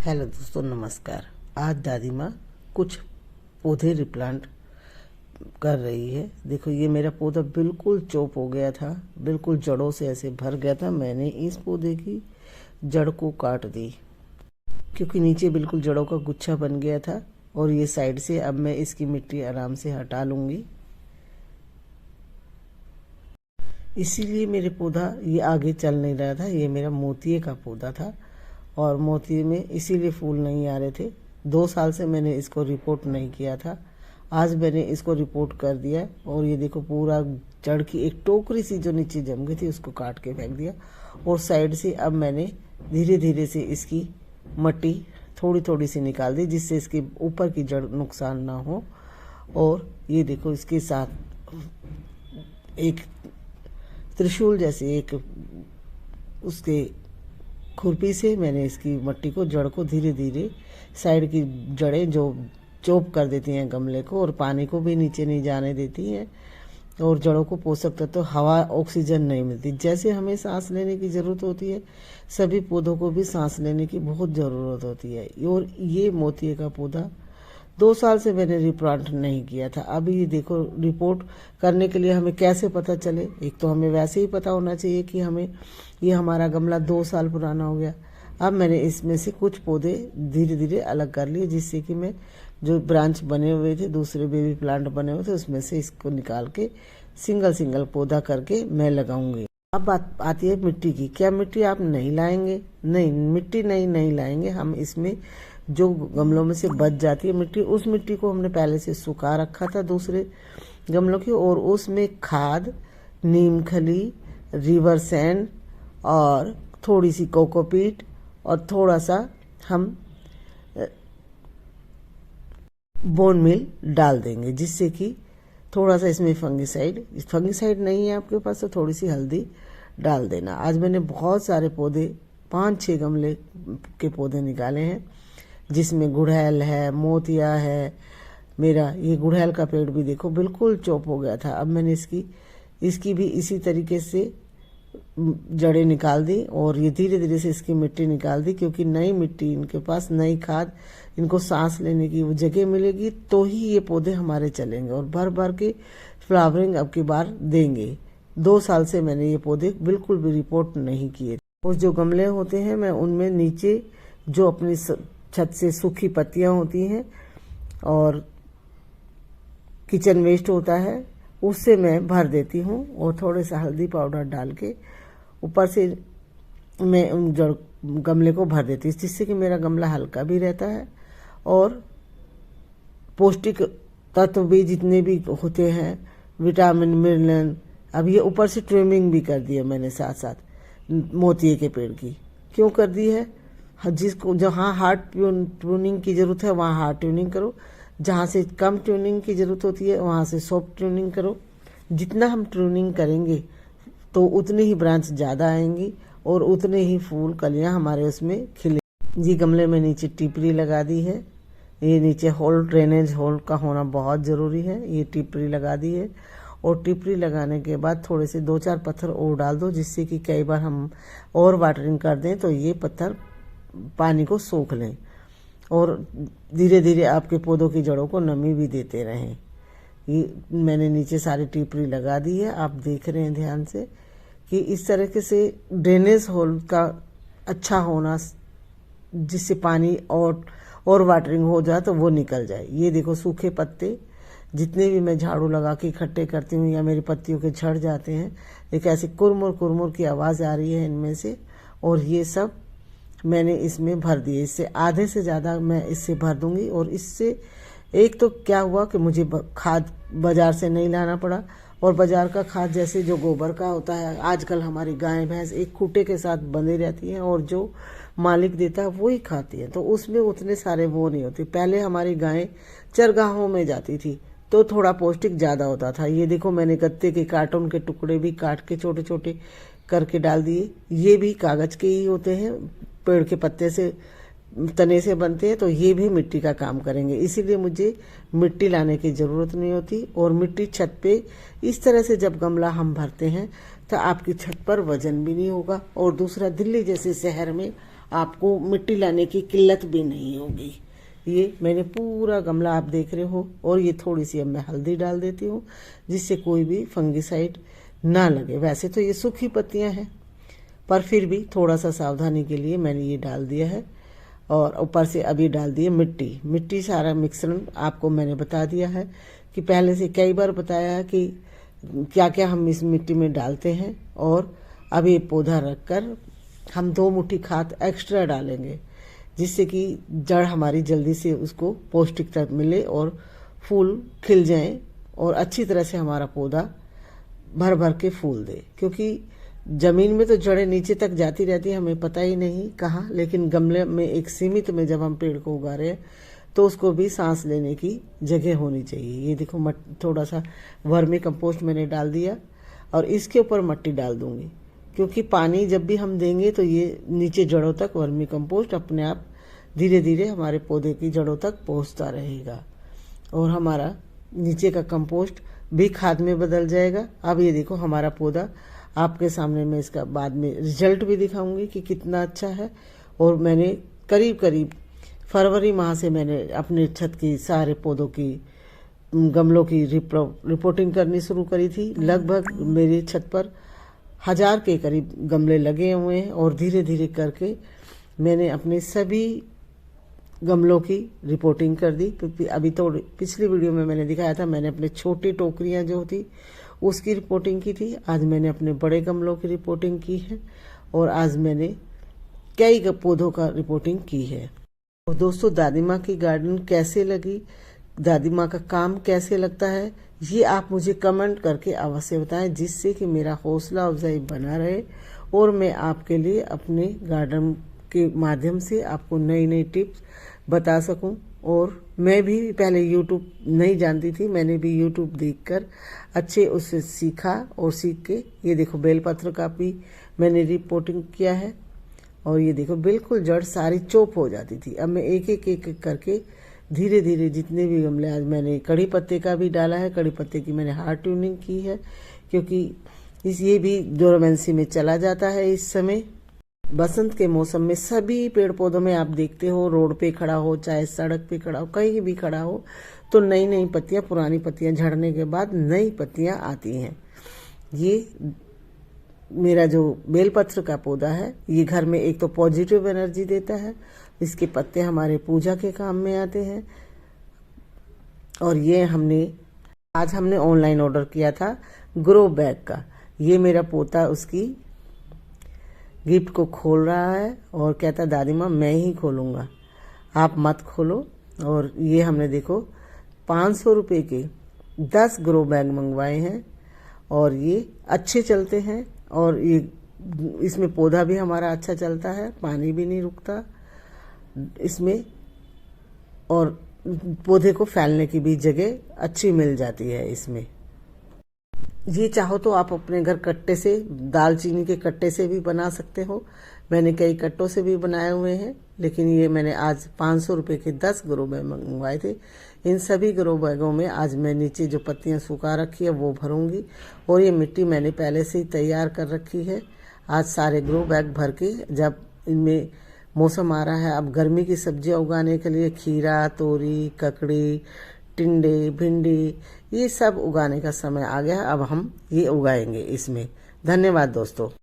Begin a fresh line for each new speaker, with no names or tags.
Hello दोस्तों, नमस्कार। आज दादी माँ कुछ पौधे रिप्लांट कर रही है। देखो, ये मेरा पौधा बिल्कुल चोप हो गया था, बिल्कुल जड़ों से ऐसे भर गया था। मैंने इस पौधे की जड़ को काट दी क्योंकि नीचे बिल्कुल जड़ों का गुच्छा बन गया था। और ये साइड से अब मैं इसकी मिट्टी आराम से हटा लूँगी। इसीलिए मेरे पौधा ये आगे चल नहीं रहा था। ये मेरा मोतिये का पौधा था और मोती में इसीलिए फूल नहीं आ रहे थे। 2 साल से मैंने इसको रिपोर्ट नहीं किया था। आज मैंने इसको रिपोर्ट कर दिया और ये देखो, पूरा जड़ की एक टोकरी सी जो नीचे जम गई थी उसको काट के फेंक दिया। और साइड से अब मैंने धीरे धीरे से इसकी मट्टी थोड़ी थोड़ी सी निकाल दी, जिससे इसके ऊपर की जड़ नुकसान ना हो। और ये देखो, इसके साथ एक त्रिशूल जैसे एक उसके खुरपी से मैंने इसकी मट्टी को, जड़ को धीरे धीरे, साइड की जड़ें जो चोप कर देती हैं गमले को और पानी को भी नीचे नहीं जाने देती हैं, और जड़ों को पोषक तत्व तो हवा, ऑक्सीजन नहीं मिलती। जैसे हमें सांस लेने की ज़रूरत होती है, सभी पौधों को भी सांस लेने की बहुत ज़रूरत होती है। और ये मोतिये का पौधा 2 साल से मैंने रिप्लांट नहीं किया था। अभी ये देखो, रिपोर्ट करने के लिए हमें कैसे पता चले? एक तो हमें वैसे ही पता होना चाहिए कि हमें ये हमारा गमला 2 साल पुराना हो गया। अब मैंने इसमें से कुछ पौधे धीरे धीरे अलग कर लिए, जिससे कि मैं जो ब्रांच बने हुए थे, दूसरे बेबी प्लांट बने हुए थे, उसमें से इसको निकाल के सिंगल सिंगल पौधा करके मैं लगाऊंगी। अब बात आती है मिट्टी की। क्या मिट्टी आप नहीं लाएंगे? नहीं, मिट्टी नहीं लाएंगे हम। इसमें जो गमलों में से बच जाती है मिट्टी, उस मिट्टी को हमने पहले से सुखा रखा था दूसरे गमलों की, और उसमें खाद, नीम खली, रिवर सैंड और थोड़ी सी कोकोपीट और थोड़ा सा हम बोन मिल डाल देंगे, जिससे कि थोड़ा सा इसमें फंगिसाइड नहीं है आपके पास तो थोड़ी सी हल्दी डाल देना। आज मैंने बहुत सारे पौधे, 5-6 गमले के पौधे निकाले हैं, जिसमें गुड़हल है, मोतिया है। मेरा ये गुड़हल का पेड़ भी देखो बिल्कुल चोप हो गया था। अब मैंने इसकी भी इसी तरीके से जड़ें निकाल दी और ये धीरे धीरे से इसकी मिट्टी निकाल दी, क्योंकि नई मिट्टी, इनके पास नई खाद, इनको सांस लेने की वो जगह मिलेगी तो ही ये पौधे हमारे चलेंगे और भर भर के फ्लावरिंग अब की बार देंगे। 2 साल से मैंने ये पौधे बिल्कुल भी रिपोर्ट नहीं किए। और जो गमले होते हैं, मैं उनमें नीचे जो अपनी छत से सूखी पत्तियां होती हैं और किचन वेस्ट होता है, उससे मैं भर देती हूँ और थोड़े सा हल्दी पाउडर डाल के ऊपर से मैं उन जड़ गमले को भर देती हूँ, जिससे कि मेरा गमला हल्का भी रहता है और पौष्टिक तत्व भी जितने भी होते हैं, विटामिन, मिनरल। अब ये ऊपर से ट्रिमिंग भी कर दी है मैंने साथ साथ मोतिये के पेड़ की। क्यों कर दी है? जिसको जहाँ हार्ड ट्यूनिंग की जरूरत है वहाँ हार्ड ट्यूनिंग करो, जहाँ से कम ट्यूनिंग की जरूरत होती है वहाँ से सॉफ्ट ट्यूनिंग करो। जितना हम ट्यूनिंग करेंगे तो उतनी ही ब्रांच ज़्यादा आएंगी और उतने ही फूल, कलियाँ हमारे उसमें खिले। जी, गमले में नीचे टिपरी लगा दी है। ये नीचे होल, ड्रेनेज होल का होना बहुत ज़रूरी है। ये टिपरी लगा दी है और टिपरी लगाने के बाद थोड़े से 2-4 पत्थर और डाल दो, जिससे कि कई बार हम और वाटरिंग कर दें तो ये पत्थर पानी को सोख लें और धीरे धीरे आपके पौधों की जड़ों को नमी भी देते रहें। ये मैंने नीचे सारी टिपरी लगा दी है। आप देख रहे हैं ध्यान से कि इस तरीके से ड्रेनेज होल का अच्छा होना, जिससे पानी और वाटरिंग हो जाए तो वो निकल जाए। ये देखो, सूखे पत्ते जितने भी मैं झाड़ू लगा के इकट्ठे करती हूँ या मेरी पत्तियों के झड़ जाते हैं, एक ऐसे कुरमुर कुरमुर की आवाज़ आ रही है इनमें से, और ये सब मैंने इसमें भर दिए। इससे आधे से ज़्यादा मैं इससे भर दूंगी। और इससे एक तो क्या हुआ कि मुझे खाद बाज़ार से नहीं लाना पड़ा, और बाज़ार का खाद जैसे जो गोबर का होता है, आजकल हमारी गाय भैंस एक खूंटे के साथ बंधी रहती हैं और जो मालिक देता है वो ही खाती है, तो उसमें उतने सारे वो नहीं होते। पहले हमारी गायें चरगाहों में जाती थी तो थोड़ा पौष्टिक ज़्यादा होता था। ये देखो, मैंने गत्ते के कार्टून के टुकड़े भी काट के छोटे छोटे करके डाल दिए। ये भी कागज़ के ही होते हैं, पेड़ के पत्ते से, तने से बनते हैं, तो ये भी मिट्टी का काम करेंगे। इसीलिए मुझे मिट्टी लाने की ज़रूरत नहीं होती। और मिट्टी छत पे इस तरह से जब गमला हम भरते हैं तो आपकी छत पर वजन भी नहीं होगा। और दूसरा, दिल्ली जैसे शहर में आपको मिट्टी लाने की किल्लत भी नहीं होगी। ये मैंने पूरा गमला आप देख रहे हो, और ये थोड़ी सी अब मैं हल्दी डाल देती हूँ जिससे कोई भी फंगिसाइड ना लगे। वैसे तो ये सूखी पत्तियाँ हैं, पर फिर भी थोड़ा सा सावधानी के लिए मैंने ये डाल दिया है। और ऊपर से अभी डाल दिए मिट्टी सारा मिश्रण आपको मैंने बता दिया है कि पहले से कई बार बताया है कि क्या क्या हम इस मिट्टी में डालते हैं। और अभी पौधा रखकर हम 2 मुट्ठी खाद एक्स्ट्रा डालेंगे जिससे कि जड़ हमारी जल्दी से उसको पौष्टिकता मिले और फूल खिल जाएं और अच्छी तरह से हमारा पौधा भर भर के फूल दे। क्योंकि जमीन में तो जड़ें नीचे तक जाती रहती है, हमें पता ही नहीं कहाँ, लेकिन गमले में एक सीमित में जब हम पेड़ को उगा रहे हैं तो उसको भी सांस लेने की जगह होनी चाहिए। ये देखो थोड़ा सा वर्मी कंपोस्ट मैंने डाल दिया और इसके ऊपर मिट्टी डाल दूंगी, क्योंकि पानी जब भी हम देंगे तो ये नीचे जड़ों तक वर्मी कंपोस्ट अपने आप धीरे धीरे हमारे पौधे की जड़ों तक पहुंचता रहेगा और हमारा नीचे का कंपोस्ट भी खाद में बदल जाएगा। अब ये देखो हमारा पौधा आपके सामने, मैं इसका बाद में रिजल्ट भी दिखाऊंगी कि कितना अच्छा है। और मैंने करीब करीब फरवरी माह से मैंने अपने छत की सारे पौधों की गमलों की रिपोर्टिंग करनी शुरू करी थी। लगभग मेरी छत पर 1000 के करीब गमले लगे हुए हैं और धीरे धीरे करके मैंने अपने सभी गमलों की रिपोर्टिंग कर दी। अभी तो पिछली वीडियो में मैंने दिखाया था, मैंने अपने छोटी टोकरियां जो थी उसकी रिपोर्टिंग की थी। आज मैंने अपने बड़े गमलों की रिपोर्टिंग की है और आज मैंने कई पौधों का रिपोर्टिंग की है। और दोस्तों, दादी माँ की गार्डन कैसे लगी, दादी माँ का काम कैसे लगता है, ये आप मुझे कमेंट करके अवश्य बताएं, जिससे कि मेरा हौसला अफजाई बना रहे और मैं आपके लिए अपने गार्डन के माध्यम से आपको नई नई टिप्स बता सकूं। और मैं भी पहले YouTube नहीं जानती थी, मैंने भी YouTube देखकर अच्छे उससे सीखा और सीख के ये देखो बेलपत्र का भी मैंने रिपोर्टिंग किया है। और ये देखो बिल्कुल जड़ सारी चोप हो जाती थी। अब मैं एक एक करके धीरे धीरे जितने भी गमले, आज मैंने कड़ी पत्ते का भी डाला है, कड़ी पत्ते की मैंने हार्ड ट्यूनिंग की है क्योंकि ये भी डोरमेंसी में चला जाता है। इस समय बसंत के मौसम में सभी पेड़ पौधों में आप देखते हो, रोड पे खड़ा हो चाहे सड़क पे खड़ा हो, कहीं भी खड़ा हो, तो नई नई पत्तियां, पुरानी पत्तियां झड़ने के बाद नई पत्तियां आती हैं। ये मेरा जो बेलपत्र का पौधा है, ये घर में एक तो पॉजिटिव एनर्जी देता है, इसके पत्ते हमारे पूजा के काम में आते हैं। और ये आज हमने ऑनलाइन ऑर्डर किया था ग्रो बैग का। ये मेरा पोता उसकी गिफ्ट को खोल रहा है और कहता दादी माँ मैं ही खोलूँगा, आप मत खोलो। और ये हमने देखो 500 रुपये के 10 ग्रो बैग मंगवाए हैं और ये अच्छे चलते हैं और ये इसमें पौधा भी हमारा अच्छा चलता है, पानी भी नहीं रुकता इसमें और पौधे को फैलने की भी जगह अच्छी मिल जाती है इसमें। ये चाहो तो आप अपने घर कट्टे से, दालचीनी के कट्टे से भी बना सकते हो। मैंने कई कट्टों से भी बनाए हुए हैं, लेकिन ये मैंने आज 500 रुपये के 10 ग्रो बैग मंगवाए थे। इन सभी ग्रो बैगों में आज मैं नीचे जो पत्तियां सुखा रखी है वो भरूंगी और ये मिट्टी मैंने पहले से ही तैयार कर रखी है। आज सारे ग्रो बैग भर के, जब इनमें मौसम आ रहा है अब गर्मी की सब्जियां उगाने के लिए, खीरा, तोरी, ककड़ी, टिंडे, भिंडी, ये सब उगाने का समय आ गया। अब हम ये उगाएंगे इसमें। धन्यवाद दोस्तों।